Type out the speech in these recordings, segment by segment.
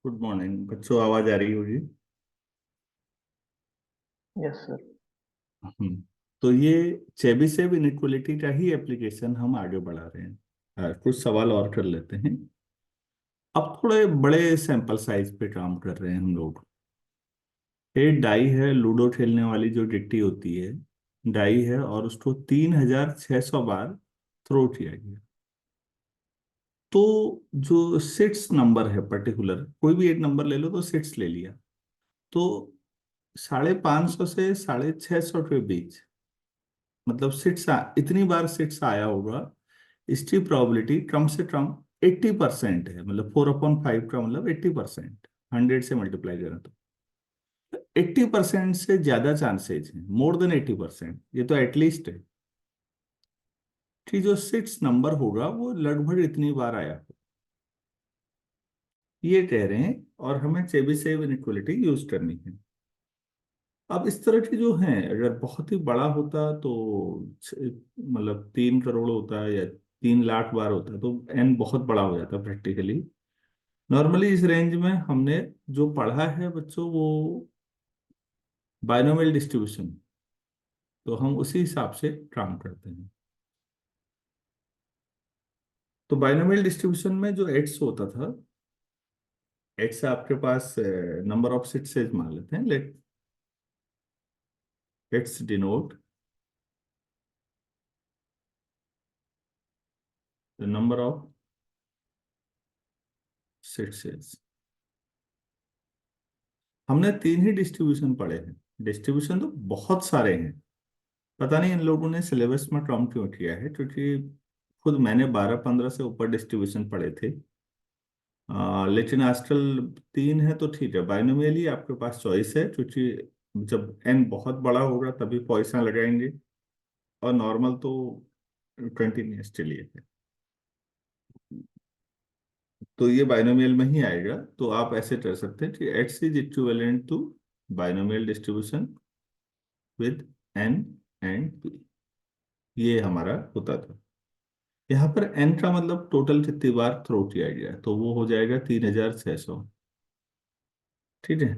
Good morning बच्चों, आवाज आ रही होगी। Yes sir. हम्म। तो ये चेबीशेव इनइक्वालिटी का ही एप्लीकेशन हम आगे बढ़ा रहे हैं। कुछ सवाल और कर लेते हैं। अब थोड़े बड़े सैंपल साइज पे काम कर रहे हैं हम लोग। एक डाई है, लूडो खेलने वाली जो गिट्टी होती है। डाई है और उसको 3600 बार थ्रो किया गया। तो जो सिट्स नंबर है, पर्टिकुलर कोई भी एक नंबर ले लो तो सिट्स ले लिया। तो 550 से 650 के बीच, मतलब इतनी बार सिक्स आया होगा। इसकी प्रोबेबिलिटी कम से कम 80% है। मतलब 4/5 का मतलब 80%। 100 से मल्टीप्लाई करें तो 80% से ज्यादा चांसेज है, मोर देन 80%। ये तो एटलीस्ट है कि जो सिक्स नंबर होगा वो लगभग इतनी बार आया हो, ये कह रहे हैं। और हमें चेबीशेव इनइक्वालिटी यूज करनी है। अब इस तरह की जो है, अगर बहुत ही बड़ा होता तो मतलब 3 करोड़ होता है या 3 लाख बार होता है तो एन बहुत बड़ा हो जाता प्रैक्टिकली। नॉर्मली इस रेंज में हमने जो पढ़ा है बच्चों, वो बाइनोमियल डिस्ट्रीब्यूशन। तो हम उसी हिसाब से काम करते हैं। तो बाइनोमियल डिस्ट्रीब्यूशन में जो एक्स होता था, एक्स आपके पास नंबर ऑफ सिक्स मान लेते हैं। Let X denote the number of sixes. हमने तीन ही डिस्ट्रीब्यूशन पढ़े हैं। डिस्ट्रीब्यूशन तो बहुत सारे हैं। पता नहीं इन लोगों ने सिलेबस में कम क्यों किया है, क्योंकि खुद मैंने 12-15 से ऊपर डिस्ट्रीब्यूशन पढ़े थे। लेकिन आजकल तीन है तो ठीक है। बाइनोमियल ही आपके पास चॉइस है, क्योंकि जब एन बहुत बड़ा होगा तभी पॉइसन लगाएंगे। और नॉर्मल तो कंटिन्यूस चलिए है। तो ये बाइनोमियल में ही आएगा। तो आप ऐसे कर सकते हैं कि X is equivalent to binomial distribution with N and P. ये हमारा होता था। यहाँ पर एन का मतलब टोटल कितनी बार थ्रो किया गया, तो वो हो जाएगा 3600। ठीक है।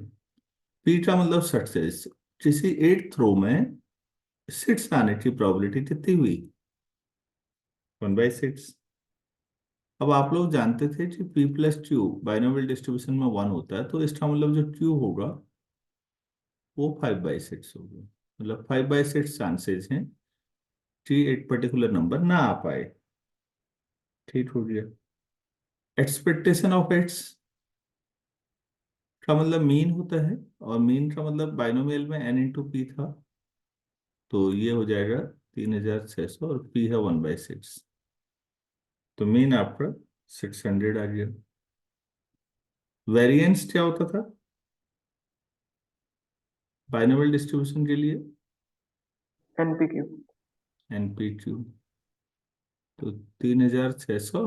पी का मतलब सक्सेस। किसी एक थ्रो में सिक्स आने की प्रोबेबिलिटी कितनी हुई? 1/6। अब आप लोग जानते थे कि P plus Q binomial distribution में 1 होता है, तो इसका मतलब जो क्यू होगा वो 5/6 होगा। मतलब 5/6 चांसेस हैं कि एक पर्टिकुलर नंबर ना आ पाए। ठीक हो गया। एक्सपेक्टेशन ऑफ एक्स का मतलब मीन होता है। और मीन का मतलब बाइनोमियल में एन इंटू पी था। तो ये हो जाएगा 3600 और पी है 1/6। तो मीन आपका 600 आ गया। वेरिएंस क्या होता था बाइनोमियल डिस्ट्रीब्यूशन के लिए? एनपीक्यू। एनपीक्यू। तो 3600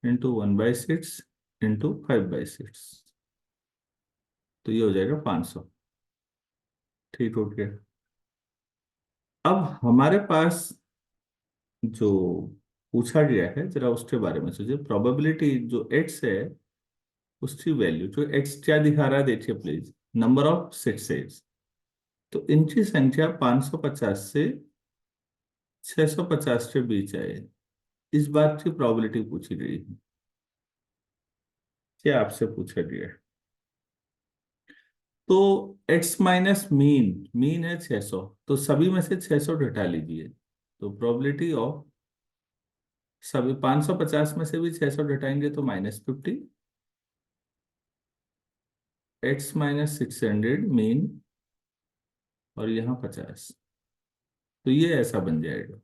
इंटू 1/6 इंटू 5/6। तो ये हो जाएगा 500। ठीक हो गया। अब हमारे पास जो पूछा गया है, जरा उसके बारे में सोचिए। प्रोबेबिलिटी जो एक्स है उसकी वैल्यू, जो एक्स क्या दिखा रहा है देखिए प्लीज, नंबर ऑफ सिक्सेस। तो इनकी संख्या 550 से 650 के बीच आए, इस बात की प्रोबेबिलिटी पूछी गई है। क्या आपसे पूछा गया है? तो एक्स माइनस मीन, मीन है 600, तो सभी में से 600 घटा लीजिए। तो प्रोबेबिलिटी ऑफ सभी 550 में से भी 600 घटाएंगे तो -50। एक्स माइनस 600 मीन और यहाँ 50। तो ये ऐसा बन जाएगा।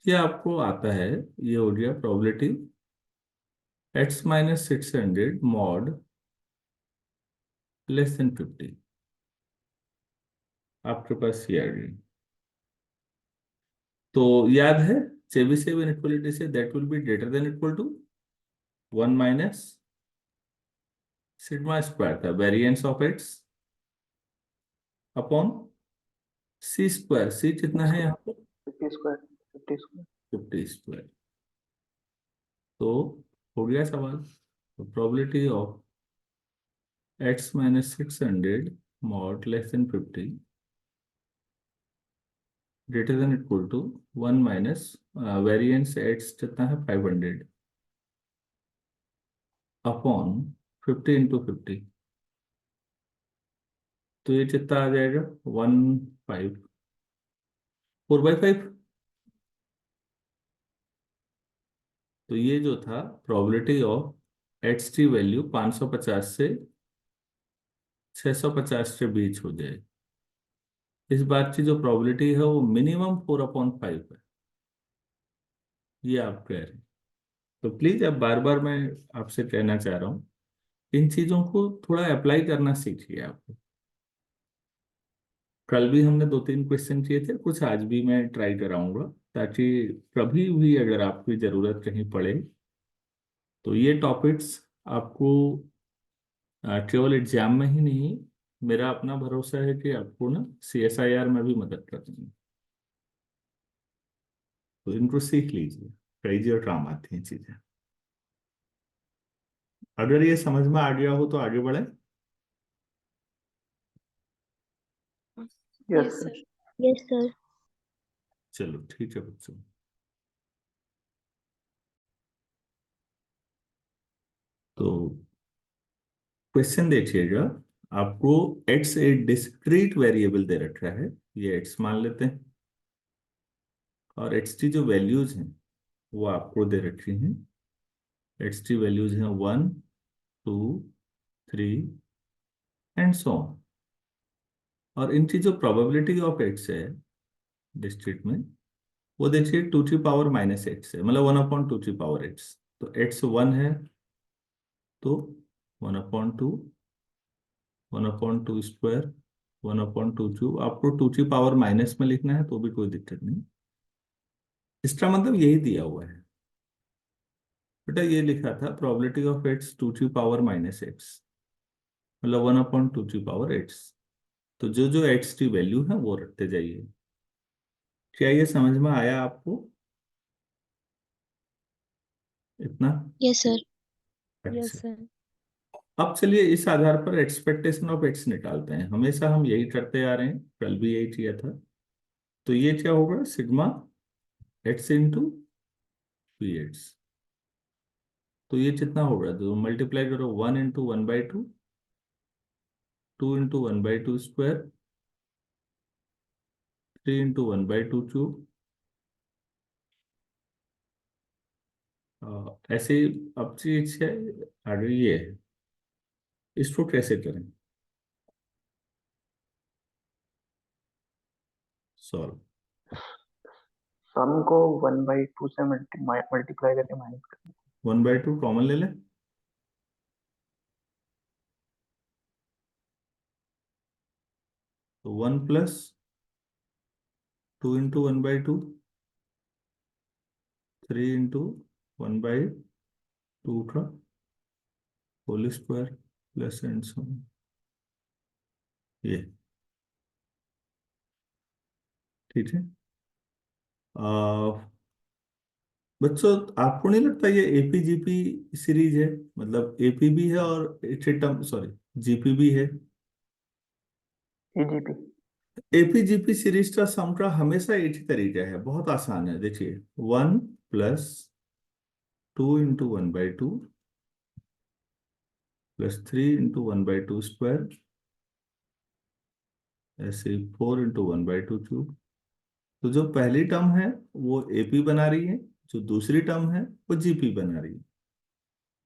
ये आपको आता है। ये हो गया प्रोबेबिलिटी x-600 मॉड <50। आपके पास ये आ गई। तो याद है चेबीशेव इनइक्वालिटी से that will be greater than equal to 1 minus sigma square था variance of X upon C square. C कितना है यहाँ पर? 50 स्क्वायर। 50 स्क्वायर। 50 स्क्वायर। तो हो गया सवाल। तो probability of x minus 600 mod less than 50 greater than equal to 1 minus variance x कितना है 500 अपॉन 50 इंटू 50। तो ये कितना आ जाएगा 1 5 4/5। तो ये जो था प्रोबेबिलिटी ऑफ एक्स की वैल्यू 550 से 650 के बीच हो जाए। इस बात की जो प्रोबेबिलिटी है वो मिनिमम 4/5 है, ये आप कह रहे हैं। तो प्लीज अब बार बार मैं आपसे कहना चाह रहा हूँ, इन चीजों को थोड़ा अप्लाई करना सीखिए आप। कल भी हमने 2 3 क्वेश्चन किए थे, कुछ आज भी मैं ट्राई कराऊंगा, ताकि कभी भी अगर आपकी जरूरत कहीं पड़े तो ये टॉपिक्स आपको केवल एग्जाम में ही नहीं, मेरा अपना भरोसा है कि आपको ना CSIR में भी मदद कर देंगे। तो इनको सीख लीजिए, कई और काम आती हैं चीजें। अगर ये समझ में आ गया हो तो आगे बढ़े। Yes yes sir. Sir. Yes sir. चलो ठीक है बच्चों। तो क्वेश्चन देखिएगा, आपको x एक डिस्क्रीट वेरिएबल दे रखा है, ये x मान लेते हैं, और x की जो वैल्यूज हैं वो आपको दे रखी हैं। x की वैल्यूज हैं 1 2 3 एंड सो ऑन। और इनकी जो प्रोबेबिलिटी ऑफ x है डिस्क्रीट में, वो देखिए 2 की पावर -x है, मतलब 1/2 की पावर x। तो x 1 है तो 1/2, 1/2 स्क्वायर, 1/2 क्यूब। आपको 2 की पावर माइनस में लिखना है तो भी कोई दिक्कत नहीं, इसका मतलब यही दिया हुआ है। बेटा ये लिखा था प्रोबेबिलिटी ऑफ x 2 की पावर -x, मतलब 1/2 की पावर x। तो जो जो x की वैल्यू है वो रखते जाइए। क्या ये समझ में आया आपको इतना? Yes sir. अच्छा, यस सर। अब चलिए इस आधार पर एक्सपेक्टेशन ऑफ x निकालते हैं। हमेशा हम यही करते आ रहे हैं, कल भी यही किया था। तो ये क्या होगा, सिग्मा x इंटू px। तो ये कितना होगा, तो मल्टीप्लाई करो 1 into 1/2, 2 into 1/2 square, 3 into 1/2 cube. ऐसे ही अब चीज है, आगे ये है, इसको कैसे करें सॉल्व। सम को 1/2 से मल्टीप्लाई करके माइनस कर। 1/2 कॉमन ले लें, तो 1 + 2 इंटू 1/2, 3 इंटू 1/2 का whole square plus and so on. ये ठीक है। बच्चों आपको नहीं लगता ये APGP सीरीज है, मतलब AP भी है और टर्म, सॉरी, GP भी है। EGP। APGP सीरीज का सम का हमेशा एक ही तरीका है, बहुत आसान है। देखिए 1 + 2 इंटू 1/2 प्लस 3 इंटू 1/2 स्क्वायर, ऐसे 4 इंटू 1/2 क्यूब। तो जो पहली टर्म है वो AP बना रही है, जो दूसरी टर्म है वो GP बना रही है।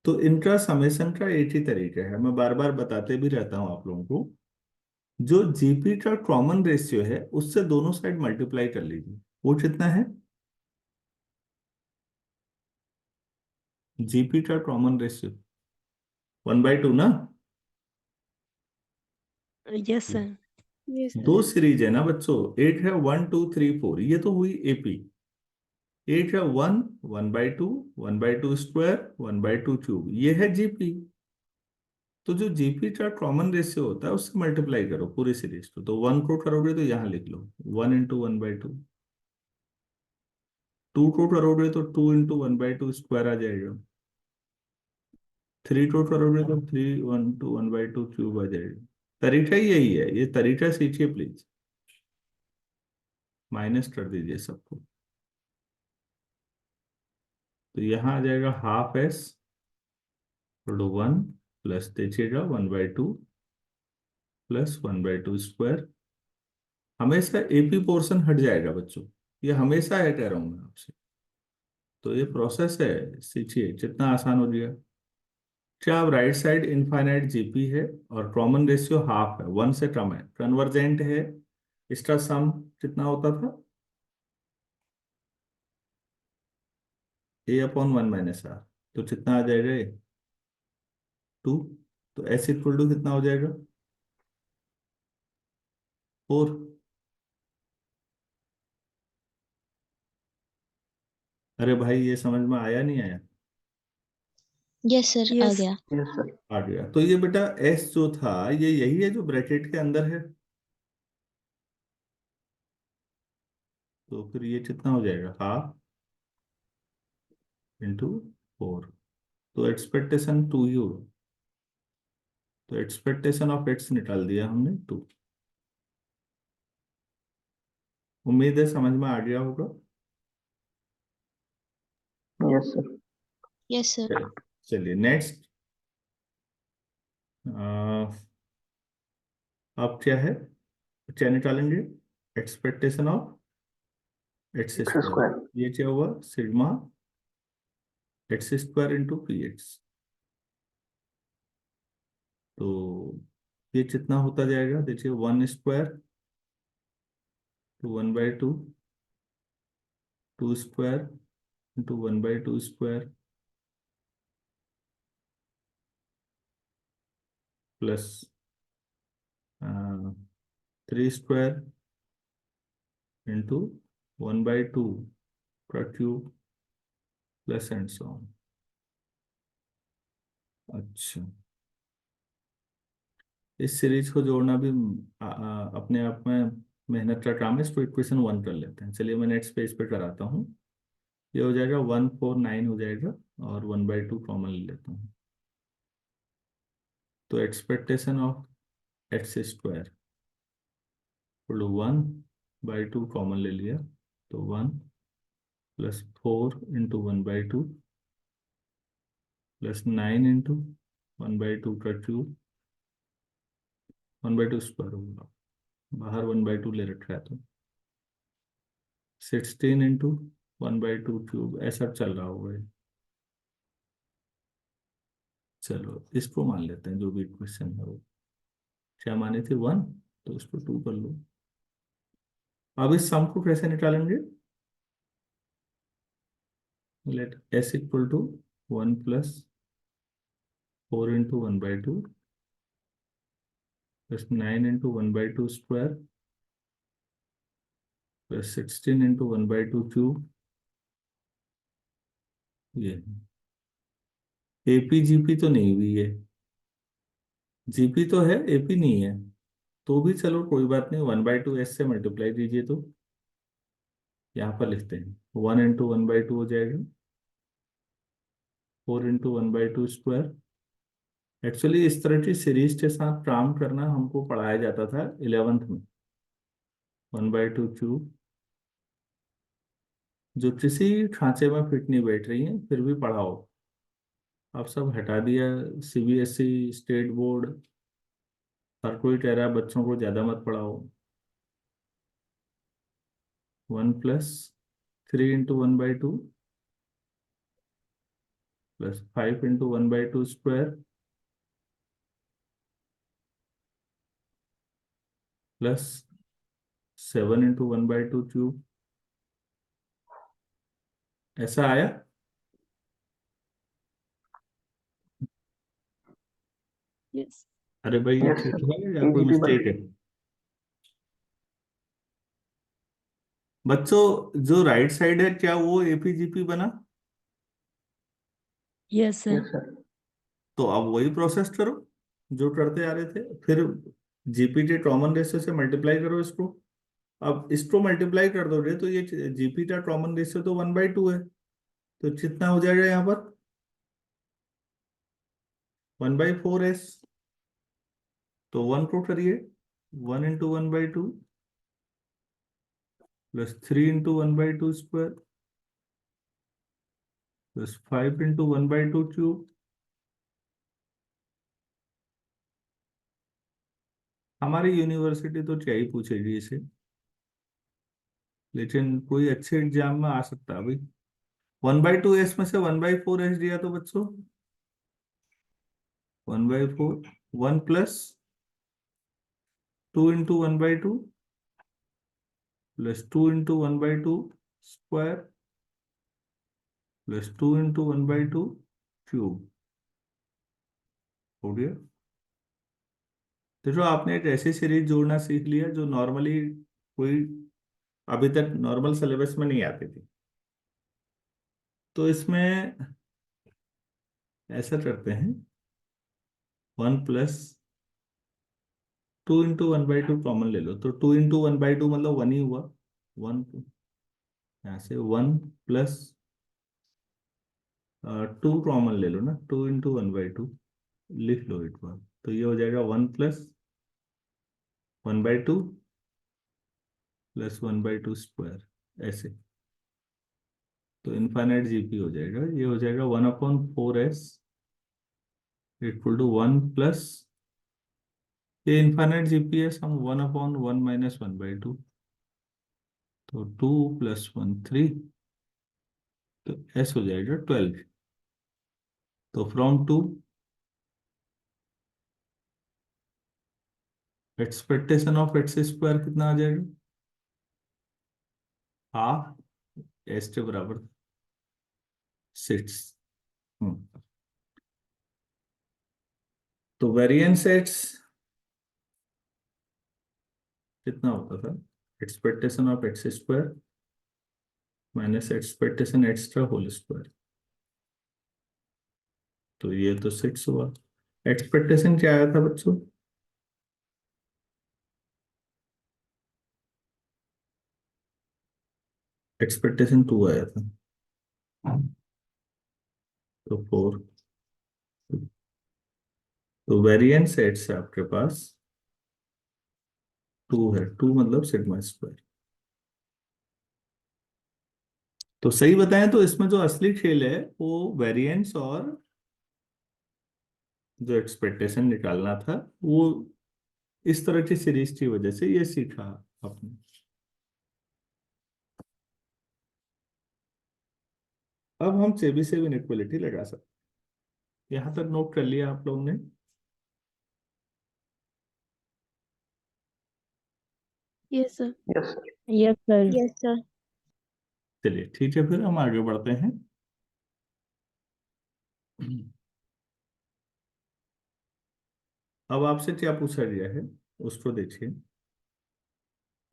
तो इनका समेशन का एक ही तरीका है, मैं बार बार बताते भी रहता हूं आप लोगों को। जो GP का कॉमन रेशियो है उससे दोनों साइड मल्टीप्लाई कर लीजिए। वो कितना है, GP का कॉमन रेशियो 1/2 ना। Yes sir. यस दो सर। सीरीज है ना बच्चों, एक है 1 2 3 4, ये तो हुई AP। एक है 1 1/2 1/2 स्क्वायर 1/2 क्यूब, ये है GP। तो जो GP का कॉमन रेशियो होता है उससे मल्टीप्लाई करो पूरी सीरीज को। तो 1 को करोगे तो यहाँ लिख लो 1 इंटू 1/2, 2 को करोगे तो 2 इंटू 1/2 स्क्वायर आ जाएगा, 3 टू करोगे तो 3 1 2 1/2 क्यूब आ जाएगा। तरीका ही यही है, ये तरीका सीखिए प्लीज। माइनस कर दीजिए सबको। तो यहाँ आ जाएगा हाफ एस 1 प्लस देखिएगा 1/2 प्लस 1/2 स्क्वायर। हमेशा एपी पोर्शन हट जाएगा बच्चों, ये हमेशा है कह रहा हूं मैं आपसे। तो ये प्रोसेस है, सीखिए, कितना आसान हो गया। क्या अब राइट साइड इनफाइनाइट जीपी है और कॉमन रेशियो हाफ है, 1 से कम है, कन्वर्जेंट है, इसका सम कितना होता था, A/1 - R। तो कितना आ जाएगा ये, 2। तो एस इक्वल टू कितना हो जाएगा, 4। अरे भाई ये समझ में आया नहीं आया, यस सर, आ यस गया। Yes sir. आ गया। तो ये बेटा एस जो था ये यही है जो ब्रैकेट के अंदर है। तो फिर ये कितना हो जाएगा, हाफ इंटू 4। तो एक्सपेक्टेशन 2 ही होगा। तो एक्सपेक्टेशन ऑफ एक्स निकाल दिया हमने 2। उम्मीद है समझ में आ गया होगा। Yes sir. Yes sir. चलिए नेक्स्ट। अब क्या है, क्या निकालेंगे, expectation of X X square. Square. ये क्या हुआ, sigma X square into P X. तो ये कितना होता जाएगा, देखिए 1 square to 1/2 2 square into 1/2 square plus 3 square into 1/2 का cube plus and so on. अच्छा, इस सीरीज को जोड़ना भी अपने आप में मेहनत का काम है। इसको इक्वेशन 1 कर लेते हैं। चलिए मैं नेक्स्ट पेज पे कराता हूँ। ये हो जाएगा 149 हो जाएगा और 1/2 कॉमन ले लेता हूँ। तो expectation of x square 1/2 common ले लिया, तो 1 प्लस 4 इंटू 1/2 प्लस 9 इंटू 1/2 का क्यूब 1/2 स्क्वायर होगा, बाहर 1/2 ले रखा है तो 16 इंटू 1/2 क्यूब, ऐसा चल रहा होगा ये। चलो इसको मान लेते हैं, जो भी इक्वेशन है वो क्या मानी थी, 1, तो इसको 2 कर लो। अब इस सम को कैसे निकालेंगे, let S equal to 1 plus 4 into 1/2 plus 9 into 1/2 square plus 16 into 1/2 cube. ये एपी जीपी तो नहीं हुई है, जीपी तो है एपी नहीं है। तो भी चलो कोई बात नहीं, 1/2 एस से मल्टीप्लाई कीजिए तो यहाँ पर लिखते हैं 1 इंटू 1/2 हो जाएगा 4 इंटू 1/2 स्क्वायर। एक्चुअली इस तरह की सीरीज के साथ काम करना हमको पढ़ाया जाता था 11th में। 1/2 क्यूब जो किसी खांचे में फिट नहीं बैठ रही है, फिर भी पढ़ाओ। अब सब हटा दिया, सीबीएसई स्टेट बोर्ड, हर कोई कह रहा है बच्चों को ज्यादा मत पढ़ाओ। 1 plus 3 into 1/2 plus 5 into 1/2 square plus 7 into 1/2 cube. ऐसा आया, यस अरे भाई ये यस ठीक सर। है या कोई ईजीपी बन मिस्टेक गई। है बच्चों, जो राइट साइड है क्या वो एपीजीपी बना। Yes sir yes sir. तो अब वही प्रोसेस करो जो करते आ रहे थे, फिर जीपी के कॉमन रेशियो से मल्टीप्लाई करो इसको। अब इसको मल्टीप्लाई कर दोगे तो ये जीपी का कॉमन रेशियो तो 1/2 है, तो कितना हो जाएगा यहाँ पर, 1/4s, तो 1 पुट करिए, 1 into 1/2 plus 3 into 1/2 square plus 5 into 1/2 cube. हमारी यूनिवर्सिटी तो क्या ही पूछेगी इसे, लेकिन कोई अच्छे एग्जाम में आ सकता है भाई। 1/2s में से 1/4s दिया तो बच्चों 1/4, 1 plus 2 into 1/2 plus 2 into 1/2 square plus 2 into 1/2 cube हो गया। देखो आपने एक ऐसी सीरीज जोड़ना सीख लिया जो नॉर्मली कोई अभी तक नॉर्मल सिलेबस में नहीं आती थी। तो इसमें ऐसा करते हैं, 1 प्लस 2 इंटू 1/2 कॉमन ले लो, तो 2 इंटू 1/2 मतलब 1 ही हुआ। 1 यहाँ से 1 प्लस 2 कॉमन ले लो ना, 2 इंटू 1/2 लिख लो एक बार, तो ये हो जाएगा 1 प्लस 1/2 प्लस 1/2 स्क्वायर ऐसे। तो इनफाइनाइट जीपी हो जाएगा, ये हो जाएगा 1/4s इक्वल टू 1 प्लस, ये इनफाइनाइट जीपी है, हम 1/1 माइनस 1/2, तो 2 प्लस 1 3, तो एस हो जाएगा 12। तो from 2 expectation of x square कितना आ जाएगा, हाफ एस के बराबर 6। तो वेरिएंस एक्स कितना होता था, expectation of x square minus expectation x का होल स्क्वायर, तो ये तो 6 हुआ। एक्सपेक्टेशन क्या आया था बच्चों, एक्सपेक्टेशन 2 आया था, तो 4। तो वेरिएंस एक्स से आपके पास 2 है, 2 मतलब सिग्मा स्क्वायर। तो सही बताएं तो इसमें जो असली खेल है वो वेरिएंस और जो एक्सपेक्टेशन निकालना था, वो इस तरह की सीरीज की वजह से ये सीखा आपने। अब हम चेबीशेव इनइक्वालिटी लगा सकते, यहां तक नोट कर लिया आप लोगों ने। Yes, sir. Yes, sir. Yes, sir. Yes, sir. चलिए ठीक है, फिर हम आगे बढ़ते हैं। अब आपसे क्या पूछा गया है उसको देखिए,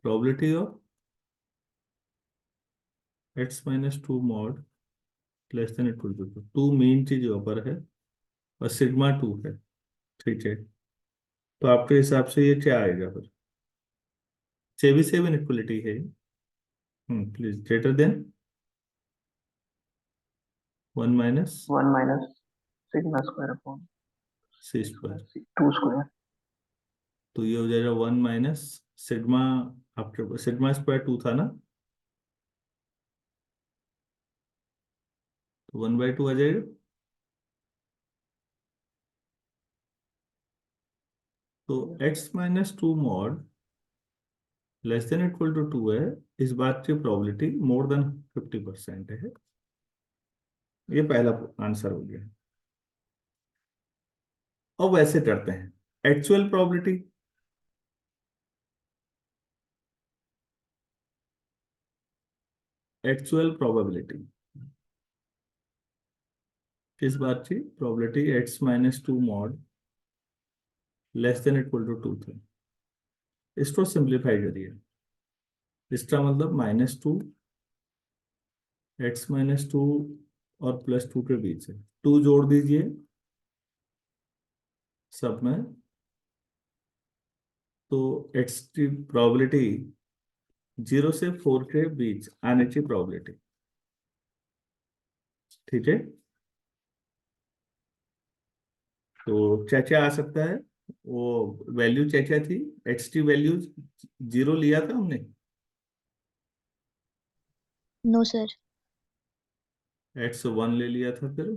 probability of x-2 mod less than equal to 2 main चीज ऊपर है और सिग्मा 2 है, ठीक है। तो आपके हिसाब से ये क्या आएगा फिर, चेबीशेव इनइक्वालिटी है, please greater than 1 minus 1 minus sigma square upon c square, 2 square. तो ये हो जाएगा 1 माइनस सिग्मा, आपके सिग्मा स्क्वायर 2 था ना, तो 1/2 आ जाएगा। तो x-2 mod less than equal to 2 है, इस बात की प्रोबेबिलिटी मोर देन 50% है। ये पहला आंसर हो गया। अब वैसे करते हैं एक्चुअल प्रोबेबिलिटी, एक्चुअल प्रोबेबिलिटी किस बात की, probability x-2 mod less than equal to 2 थी। इसको सिंप्लीफाई करिए, इसका मतलब -2 x-2 और +2 के बीच है, 2 जोड़ दीजिए सब में, तो x की प्रोबेबिलिटी 0 से 4 के बीच आने की प्रोबेबिलिटी, ठीक है। तो क्या क्या आ सकता है? वो वैल्यू क्या क्या थी? एक्स टी वैल्यू 0 लिया था हमने। No sir. एक्स 1 ले लिया था, फिर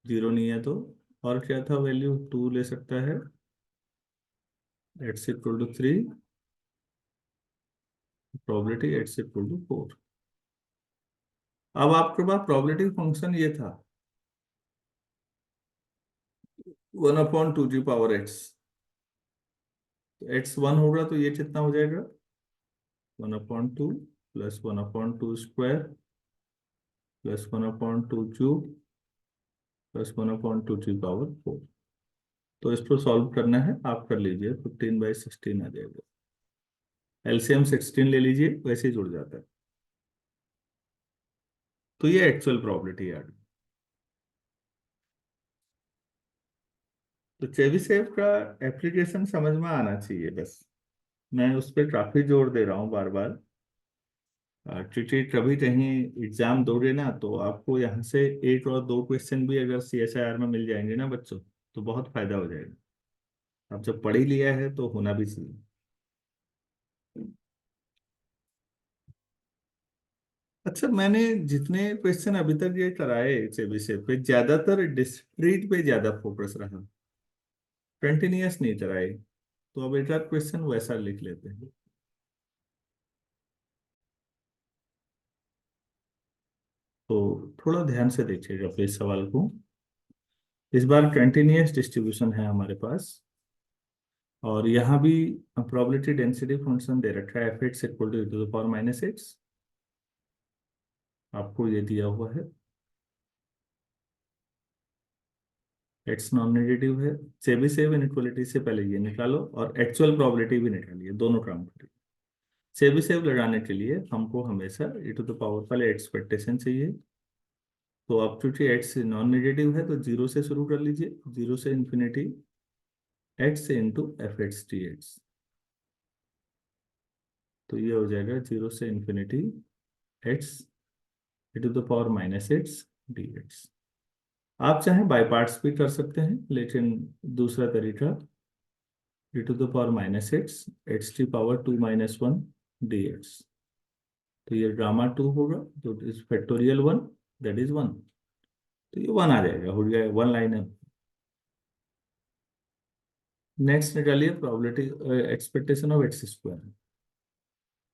0 नहीं है तो। और क्या था? वैल्यू 2 ले सकता है, x equal to 3, probability x equal to 4। अब आपके पास प्रोबेबिलिटी फंक्शन ये था 1/2 एक्स। एक्स 1 होगा तो ये कितना हो जाएगा? 1/2 plus 1/2 square plus 1/2 cube plus 1/2 की पावर 4। तो इसको सॉल्व करना है, आप कर लीजिए। 15/16 आ जाएगा। एलसीएम 16 ले लीजिए, वैसे ही जुड़ जाता है। तो ये एक्चुअल प्रोबेबिलिटी है। तो चेबीशेव का एप्लीकेशन समझ में आना चाहिए बस। मैं उस पर काफी जोर दे रहा हूँ बार बार, क्योंकि कभी कहीं एग्जाम दोगे ना तो आपको यहाँ से एक और दो क्वेश्चन भी अगर सीएसआईआर में मिल जाएंगे ना बच्चों, तो बहुत फायदा हो जाएगा। अब जब पढ़ ही लिया है तो होना भी चाहिए। अच्छा, मैंने जितने क्वेश्चन अभी तक ये कराए चेबीशेव पे, ज्यादातर डिस्क्रीट पे ज्यादा फोकस रहा, कंटिन्यूअस नहीं कराए। तो अब एक आध क्वेश्चन वैसा लिख लेते हैं। तो थोड़ा ध्यान से देखिएगा प्लीज सवाल को। इस बार कंटिन्यूअस डिस्ट्रीब्यूशन है हमारे पास, और यहाँ भी प्रोबेबिलिटी डेंसिटी फंक्शन दे रखा है, f x equal to the power minus x, आपको ये दिया हुआ है। एक्स नॉन नेगेटिव है। चेबीशेव इनइक्वालिटी से पहले ये निकालो और एक्चुअल प्रोबेबिलिटी भी निकालिए, दोनों काम करिए। चेबीशेव लगाने के लिए हमको हमेशा e टू द पावर पहले एक्सपेक्टेशन चाहिए। तो अब चूंकि एक्स नॉन नेगेटिव है तो 0 से शुरू कर लीजिए, 0 से infinity x into f x t x. तो ये हो जाएगा 0 से infinity x e to the power minus x d x. आप चाहें बाय पार्ट्स भी कर सकते हैं, लेकिन दूसरा तरीका e to the power minus x x t power 2 - 1 d x. तो ये गामा 2 होगा, तो इस फैक्टोरियल 1, दैट इज 1। तो ये 1 आ जाएगा, हो गया 1 लाइन है। नेक्स्ट निकालिए probability expectation of x square.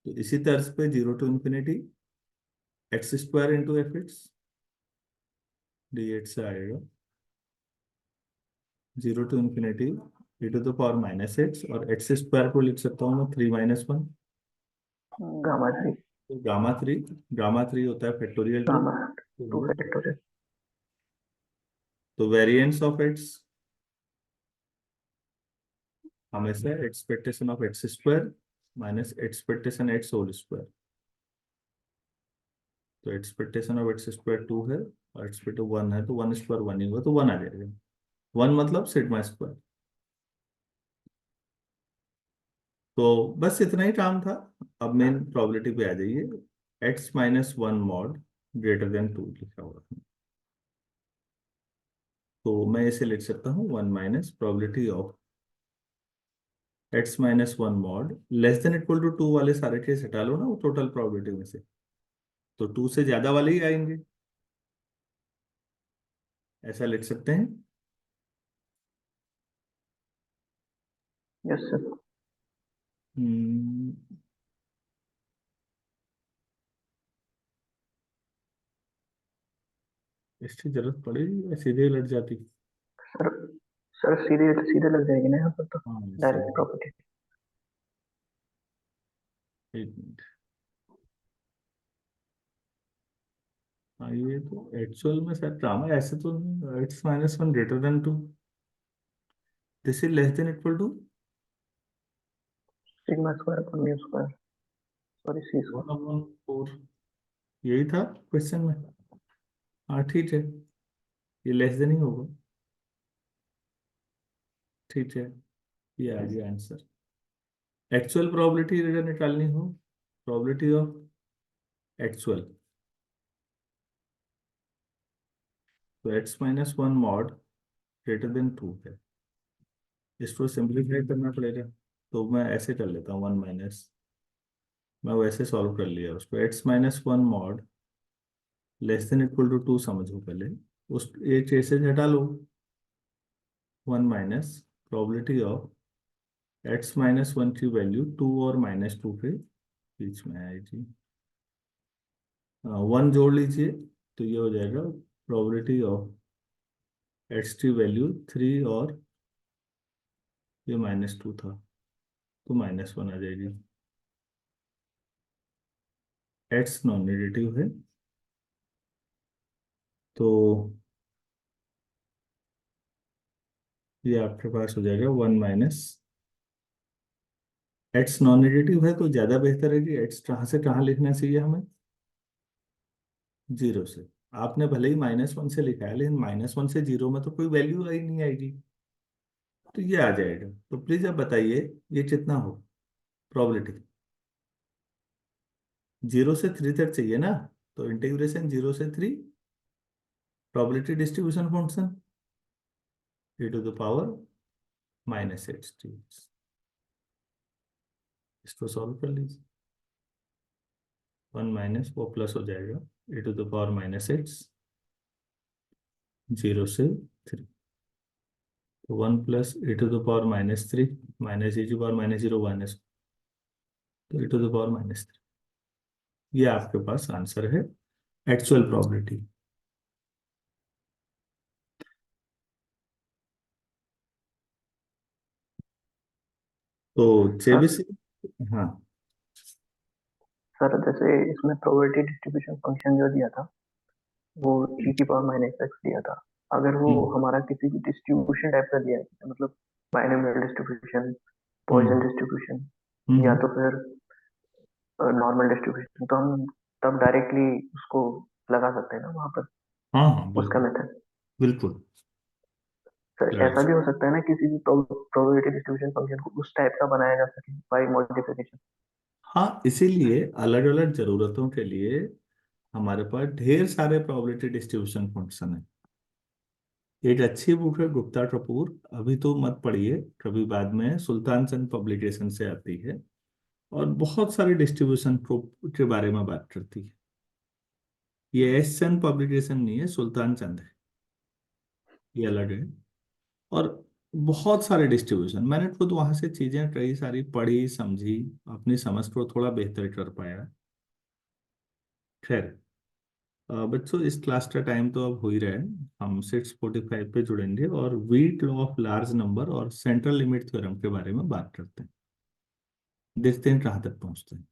तो इसी तर्ज पे 0 to infinity x square into f x d x आएगा, 0 to infinity e to the power minus x, और एक्स स्क्वायर को लिख सकता हूँ मैं 3 - 1। गामा 3। तो गामा थ्री होता है फैक्टोरियल 2। Gamma 2 factorial. तो वेरिएंस ऑफ एक्स हमेशा expectation of x square minus expectation x whole square. तो एक्सपेक्टेशन ऑफ एक्स स्क्वायर 2 है और एक्सपेक्टेड 1 है, तो 1 स्क्वायर 1 ही हुआ, तो 1 आ जाएगा। 1 मतलब सिग्मा स्क्वायर। तो बस इतना ही काम था। अब मेन प्रोबेबिलिटी पे आ जाइए। x - 1 मॉड ग्रेटर देन 2 लिखा हुआ है, तो मैं इसे लिख सकता हूँ 1 minus probability of x - 1 mod less than equal to 2 वाले सारे केस हटा लो ना वो टोटल प्रोबेबिलिटी में से, तो 2 से ज्यादा वाले ही आएंगे, ऐसा लिख सकते हैं। Yes sir. हम्म, इसकी जरूरत पड़ेगी या सीधे लट जाती? सर सर सीधे सीधे लग जाएगी ना यहाँ पर तो, हाँ डायरेक्ट सीधे। प्रॉपर्टी। एक मिनट। हाँ ये तो एक्चुअल में सर ड्रामा ऐसे तो x - 1 greater than 2, this is less than equal to sigma square upon mu square, sorry c square. 1/4। यही था क्वेश्चन में। हाँ ठीक है, ये लेस देन ही होगा। ठीक है, ये आ गया आंसर। एक्चुअल प्रोबेबिलिटी अगर निकालनी हो, प्रोबेबिलिटी ऑफ एक्चुअल, तो x - 1 मॉड ग्रेटर देन 2 है। इसको सिंप्लीफाई करना पड़ेगा, तो मैं ऐसे कर लेता हूँ 1 माइनस, मैं वैसे सॉल्व कर लिया उसको, x minus 1 mod less than equal to 2 समझो पहले, उस एक से हटा लो, 1 minus probability of x minus 1 की वैल्यू 2 और -2 के बीच में आएगी। 1 जोड़ लीजिए तो ये हो जाएगा प्रोबेबिलिटी ऑफ x की वैल्यू 3 और ये -2 था तो -1 आ जाएगी। x नॉन नेगेटिव है तो ये आपके पास हो जाएगा 1 माइनस, x नॉन नेगेटिव है तो ज्यादा बेहतर है कि x कहाँ से कहाँ लिखना चाहिए हमें, 0 से। आपने भले ही -1 से लिखा है लेकिन -1 से 0 में तो कोई वैल्यू आई नहीं आएगी, तो ये आ जाएगा। तो प्लीज आप बताइए ये कितना हो प्रोबेबिलिटी, 0 से 3 तक चाहिए ना, तो इंटीग्रेशन 0 से 3 probability distribution function e⁻ -xt, इसको सॉल्व कर लीजिए। 1 माइनस वो प्लस हो जाएगा e⁻⁻x 0 से 3, तो 1 plus e⁻⁻3 minus e⁻⁻0 minus, तो e⁻⁻3, ये आपके पास आंसर है एक्चुअल प्रोबेबिलिटी। तो सर चेबिस, हाँ सर जैसे इसमें प्रोबेबिलिटी डिस्ट्रीब्यूशन फंक्शन जो दिया था वो e⁻⁻x दिया था, अगर वो हम्म हमारा किसी भी डिस्ट्रीब्यूशन टाइप का दिया है, मतलब बाइनोमियल डिस्ट्रीब्यूशन, पॉइसन हम्म डिस्ट्रीब्यूशन, या हम्म, तो फिर नॉर्मल डिस्ट्रीब्यूशन, तो हम तब डायरेक्टली उसको लगा सकते हैं ना वहां पर, हाँ हाँ उसका बिल्कुल, मेथड। बिल्कुल सर लगा ऐसा भी सकते। हो सकता है ना किसी भी प्रोबेबिलिटी डिस्ट्रीब्यूशन फंक्शन को उस टाइप का बनाया जा सके बाय मॉडिफिकेशन। हाँ, इसीलिए अलग अलग जरूरतों के लिए हमारे पास ढेर सारे प्रोबेबिलिटी डिस्ट्रीब्यूशन फंक्शन है। एक अच्छी बुक है गुप्ता कपूर, अभी तो मत पढ़िए, कभी बाद में, सुल्तान चंद पब्लिकेशन से आती है और बहुत सारे डिस्ट्रीब्यूशन के बारे में बात करती है। ये एस चंद पब्लिकेशन नहीं है, सुल्तान चंद है, ये अलग है। और बहुत सारे डिस्ट्रीब्यूशन मैंने खुद वहां से चीजें कई सारी पढ़ी समझी, अपनी समझ को थोड़ा बेहतर कर पाया। खैर, बच्चों इस क्लास का टाइम तो अब हो ही रहा है, हम 6:45 पे जुड़ेंगे और wheat law of large number और सेंट्रल लिमिट थ्योरम के बारे में बात करते हैं, देखते हैं कहाँ तक पहुंचते हैं।